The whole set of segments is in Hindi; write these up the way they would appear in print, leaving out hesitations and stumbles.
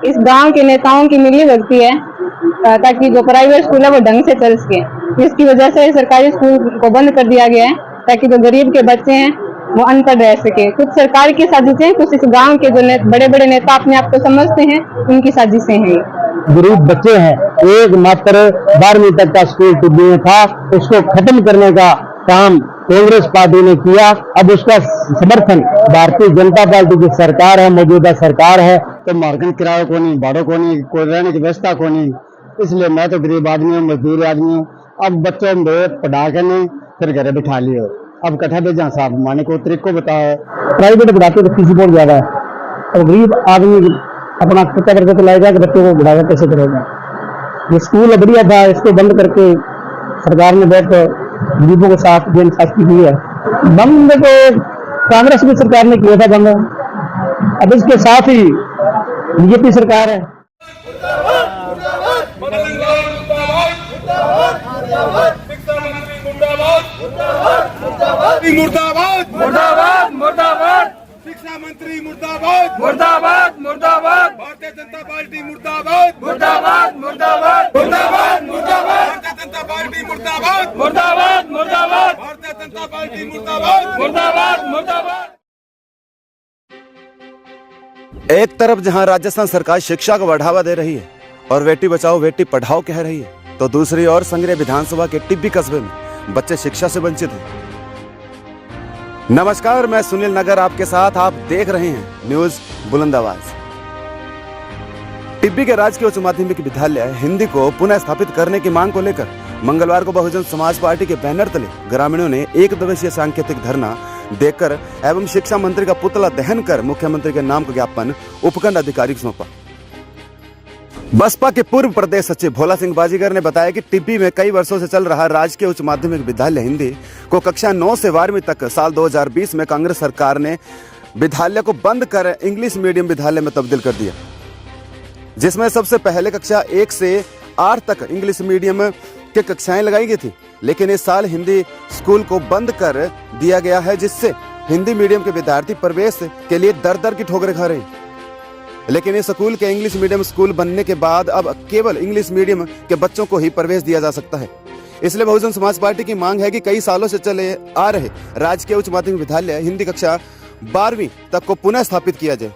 इस गांव के नेताओं की मिली भगती है ताकि जो प्राइवेट स्कूल है वो ढंग से चल सके। इसकी वजह से सरकारी स्कूल को बंद कर दिया गया है ताकि जो गरीब के बच्चे हैं वो अनपढ़ रह सके। कुछ सरकार की साजिशें, कुछ इस गांव के जो बड़े बड़े नेता अपने आप को समझते हैं, उनकी साजिशें हैं। गरीब बच्चे हैं, एक मात्र 12वीं तक का स्कूल टिब्बी में था, उसको खत्म करने का काम कांग्रेस पार्टी ने किया। अब उसका समर्थन भारतीय जनता पार्टी की सरकार है, मौजूदा सरकार है। तो मार्गन किराया को नहीं, भाड़ों को नहीं, कोई रहने की व्यवस्था को नहीं। इसलिए मैं तो गरीब आदमी हूँ, मजदूर आदमी हूँ। अब बच्चों में पढ़ा के नहीं फिर घरे बिठा लियो। अब कथा भेजा साहब माने को तरीको बताओ। प्राइवेट पढ़ाते तो फीस बहुत ज्यादा है, और गरीब आदमी अपना खर्चा करके तो लाएगा कि बच्चों को बढ़ावा कैसे करेगा। ये स्कूल बढ़िया था, इसको बंद करके सरकार ने बहुत गरीबों के साथ बेइंसाफी की है। बंद तो कांग्रेस की सरकार ने किया था बंद, अब इसके साथ ही बीजेपी सरकार है। मुर्दाबाद मुर्दाबाद मुर्दाबाद, शिक्षा मंत्री मुर्दाबाद मुर्दाबाद मुर्दाबाद, भारतीय जनता पार्टी मुर्दाबाद मुर्दाबाद मुर्दाबाद मुर्दाबाद मुर्दाबाद, भारतीय जनता पार्टी मुर्दाबाद मुर्दाबाद मुर्दाबाद, भारतीय जनता पार्टी मुर्दाबाद मुर्दाबाद मुर्दाबाद। एक तरफ जहां राजस्थान सरकार शिक्षा को बढ़ावा दे रही है और बेटी बचाओ बेटी पढ़ाओ कह रही है, तो दूसरी ओर संगरे विधानसभा के टिब्बी कस्बे में बच्चे शिक्षा से वंचित हैं। नमस्कार, मैं सुनील नगर आपके साथ। आप देख रहे हैं न्यूज बुलंद आवाज। टिब्बी के राजकीय उच्च माध्यमिक विद्यालय हिंदी को पुनः स्थापित करने की मांग को लेकर मंगलवार को बहुजन समाज पार्टी के बैनर तले ग्रामीणों ने एक दिवसीय सांकेतिक धरना देकर एवं शिक्षा मंत्री का पुतला दहन कर मुख्यमंत्री के नाम का ज्ञापन उपखंड अधिकारी को सौंपा। बसपा के पूर्व प्रदेश सचिव भोला सिंह बाजीगर ने बताया कि टिब्बी में कई वर्षों से चल रहा राजकीय उच्च माध्यमिक विद्यालय हिंदी को कक्षा 9 से 12वीं तक साल 2020 में कांग्रेस सरकार ने विद्यालय को बंद कर इंग्लिश मीडियम विद्यालय में तब्दील कर दिया, जिसमें सबसे पहले कक्षा 1 से 8 तक इंग्लिश मीडियम के कक्षाएं लगाई गई थी। लेकिन इस साल हिंदी स्कूल को बंद कर दिया गया है, जिससे हिंदी मीडियम के विद्यार्थी प्रवेश के लिए दर दर की ठोकरें खा रहे हैं। लेकिन इस स्कूल के इंग्लिश मीडियम स्कूल बनने के बाद अब केवल इंग्लिश मीडियम के बच्चों को ही प्रवेश दिया जा सकता है। इसलिए बहुजन समाज पार्टी की मांग है कि कई सालों से चले आ रहे राजकीय उच्च माध्यमिक विद्यालय हिंदी कक्षा 12वीं तक को पुनः स्थापित किया जाए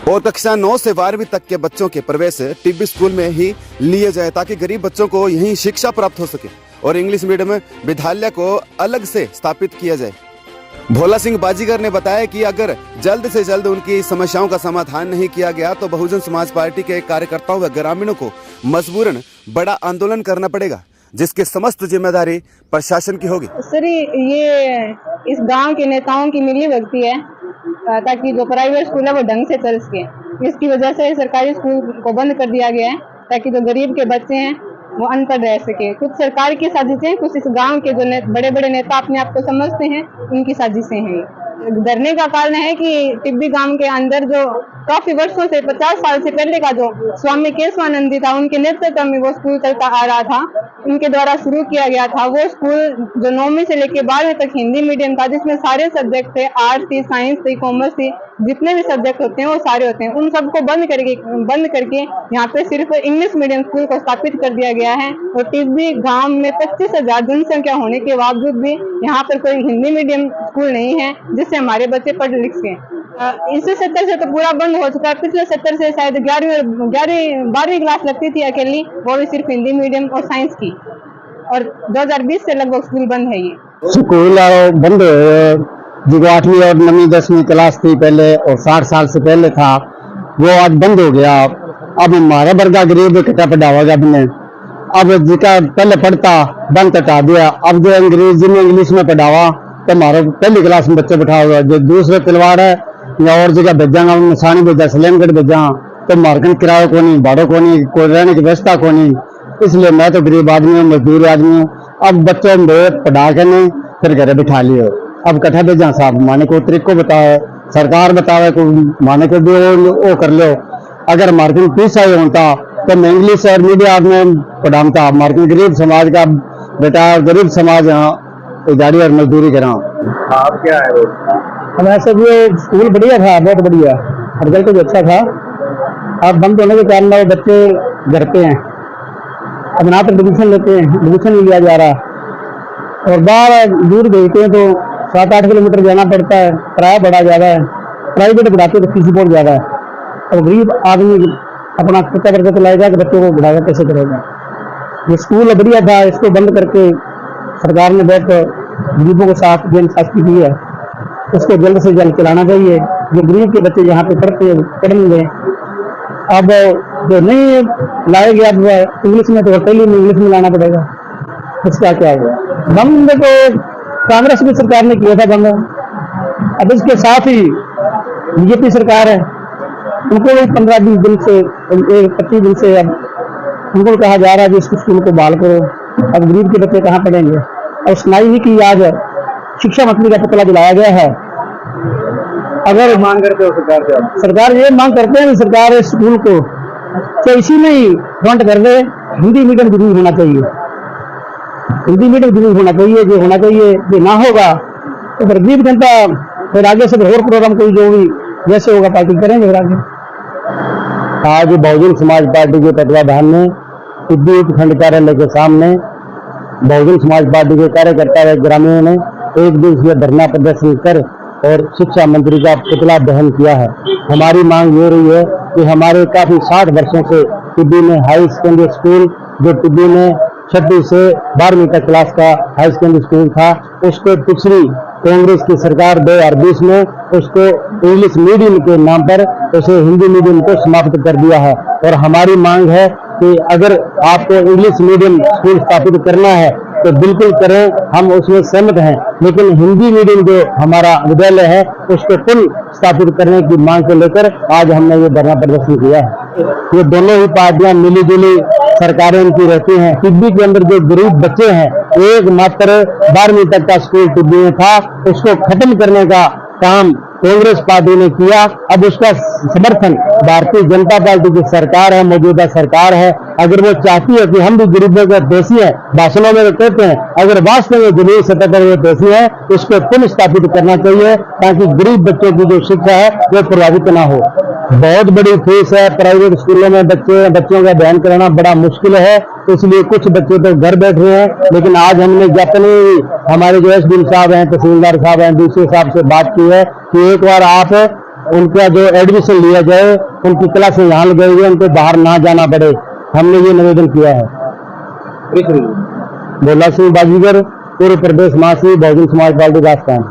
और कक्षा 9 से 12वीं तक के बच्चों के प्रवेश टिब्बी स्कूल में ही लिए जाए, ताकि गरीब बच्चों को यहीं शिक्षा प्राप्त हो सके और इंग्लिश मीडियम विद्यालय को अलग से स्थापित किया जाए। भोला सिंह बाजीगर ने बताया कि अगर जल्द से जल्द उनकी समस्याओं का समाधान नहीं किया गया तो बहुजन समाज पार्टी के कार्यकर्ताओं व ग्रामीणों को मजबूरन बड़ा आंदोलन करना पड़ेगा, जिसकी समस्त जिम्मेदारी प्रशासन की होगी। सर, ये इस गांव के नेताओं की मिली भगती है ताकि जो प्राइवेट स्कूल है वो ढंग से चल सके। इसकी वजह से सरकारी स्कूल को बंद कर दिया गया है ताकि जो गरीब के बच्चे हैं वो अनपढ़ रह सके। कुछ सरकार की साजिशें, कुछ इस गांव के जो बड़े बड़े नेता अपने आप को समझते हैं, उनकी साजिशें हैं। डरने का कारण है कि टिब्बी गांव के अंदर जो काफी वर्षों से 50 साल से पहले का जो स्वामी केशवानंद था, उनके नेतृत्व में वो स्कूल चलता आ रहा था, उनके द्वारा शुरू किया गया था। वो स्कूल जो 9वीं से लेकर 12वीं तक हिंदी मीडियम था, जिसमें सारे सब्जेक्ट थे, आर्ट्स थी, साइंस थी, कॉमर्स थी, जितने भी सब्जेक्ट होते हैं वो सारे होते हैं। उन सबको बंद करके यहाँ पे सिर्फ इंग्लिश मीडियम स्कूल को स्थापित कर दिया गया है। और टिब्बी गांव में 25,000 जनसंख्या होने के बावजूद भी यहाँ पर कोई हिंदी मीडियम स्कूल नहीं है जिससे हमारे बच्चे पढ़ लिख सकें। इस सत्र से तो पूरा बंद हो चुका है। पिछले सत्र से शायद 12वीं क्लास लगती थी अकेली, वो भी सिर्फ हिंदी मीडियम और साइंस की, और 2020 से लगभग स्कूल बंद है। ये स्कूल बंद जो 8वीं और 9वीं 10वीं क्लास थी पहले और 60 साल से पहले था, वो आज बंद हो गया। अब हमारा वर्गा गरीब इकट्ठा पढ़ावा अपने, अब जिसका पहले पढ़ता बंद हटा दिया। अब जो अंग्रेजी में इंग्लिश में पढ़ावा तो हमारा पहली क्लास में बच्चे बैठा हुआ, जो दूसरे तिलवाड़ है या और जगह भेजागा, निशानी भेजा, सलेमगढ़ भेजा, तो मार्गन किराया को नहीं, भाड़ों को नहीं, कोई रहने की व्यवस्था को नहीं। इसलिए मैं तो गरीब आदमी हूँ, मजदूर आदमी हूँ। अब बच्चों में पढ़ा के नहीं फिर घरे बिठा लियो। अब कथा भेजा साहब माने को तरीको बताओ, सरकार बतावे को माने को भी वो कर लो। अगर मार्किंग पीछा ही होता तो मैं इंग्लिश और मीडियम में पढ़ाता। मार्किंग गरीब समाज का बेटा, गरीब समाज यहाँ गाड़ी और मजदूरी करा। आप क्या है हमारे सब ये स्कूल बढ़िया था, बहुत बढ़िया, रिजल्ट भी अच्छा था। अब बंद होने के कारण वो बच्चे घर पे हैं। अब ना तो एडमिशन लेते हैं, एडमिशन नहीं लिया जा रहा और बाहर दूर भेजते हैं तो 7-8 किलोमीटर जाना पड़ता है, किराया बड़ा ज़्यादा है, प्राइवेट पढ़ाते तो फीस बहुत ज़्यादा है और गरीब आदमी अपना खर्चा करके तो लाएगा कि बच्चों को बढ़ावा कैसे करेगा। ये स्कूल बढ़िया था, इसको बंद करके सरकार ने बहुत गरीबों के साथ जो इंसाफी की है उसको जल्द से जल्द चलाना चाहिए। जो गरीब के बच्चे यहाँ पे पढ़ेंगे, अब जो नहीं लाएंगे अब इंग्लिश में तो पहले इंग्लिश में लाना पड़ेगा, इसका क्या हुआ। बंद को कांग्रेस की सरकार ने किया था बंद, अब इसके साथ ही बीजेपी सरकार है, उनको भी 15-20 दिन से 25 दिन से अब उनको कहा जा रहा है कि इस स्कूल को बहाल करो। अब गरीब के बच्चे कहाँ पढ़ेंगे। और सुनाई ही कि आज शिक्षा मंत्री का पुतला जलाया गया है। अगर मांग करते हो सरकार से आप? सरकार ये मांग करते हैं सरकार इस स्कूल को तो इसी में ही फ्रंट कर दे, हिंदी मीडियम जरूर होना चाहिए, हिंदी मीडियम जरूर होना चाहिए। जो होना चाहिए जो ना होगा तो फिर गरीब जनता फिर आगे से और प्रोग्राम कोई जो भी जैसे होगा पार्टी करेंगे फिर आगे। आज बहुजन समाज पार्टी के तत्वाधान में टिब्बी उपखंड कार्यालय के सामने बहुजन समाज पार्टी के कार्यकर्ता व ग्रामीणों ने एक दिवसीय धरना प्रदर्शन कर और शिक्षा मंत्री का पुतला दहन किया है। हमारी मांग ये रही है कि हमारे काफी 60 वर्षों से टिब्बी में हाई सेकेंडरी स्कूल, जो टिब्बी में 6वीं से 12वीं तक क्लास का हाई सेकेंडरी स्कूल था, उसको पिछली कांग्रेस की सरकार 2020 में उसको इंग्लिश मीडियम के नाम पर उसे हिंदी मीडियम को समाप्त कर दिया है। और हमारी मांग है कि अगर आपको इंग्लिश मीडियम स्कूल स्थापित करना है तो बिल्कुल करें, हम उसमें सहमत हैं, लेकिन हिंदी मीडियम जो हमारा विद्यालय है उसको पुनः स्थापित करने की मांग को लेकर आज हमने ये धरना प्रदर्शन किया है। ये दोनों ही पार्टियां मिलीजुली सरकारें उनकी रहती हैं। टिब्बी के अंदर जो गरीब बच्चे हैं, एकमात्र 12वीं तक का स्कूल टिब्बी में था, उसको खत्म करने का काम कांग्रेस पार्टी ने किया। अब उसका समर्थन भारतीय जनता पार्टी की सरकार है, मौजूदा सरकार है। अगर वो चाहती है कि हम भी गरीबों के दोषी हैं, भाषणों में कहते हैं, अगर वास्तव में जमीनी सतह पर वो दोषी है उसको पुनः स्थापित करना चाहिए ताकि गरीब बच्चों की जो शिक्षा है वो प्रभावित ना हो। बहुत बड़ी फीस है, प्राइवेट स्कूलों में बच्चों का अध्ययन कराना बड़ा मुश्किल है, इसलिए कुछ बच्चे तो घर बैठ रहे हैं। लेकिन आज हमने जितने हमारे जो एसडीएम साहब हैं, तहसीलदार साहब हैं, डीसी साहब से बात की है कि एक बार आप उनका जो एडमिशन लिया जाए, उनकी क्लासें यहाँ लगाई गई, उनको बाहर ना जाना पड़े। हमने ये निवेदन किया है। भोला सिंह बाजीगर, पूर्व प्रदेश महासचिव बहुजन समाज पार्टी राजस्थान।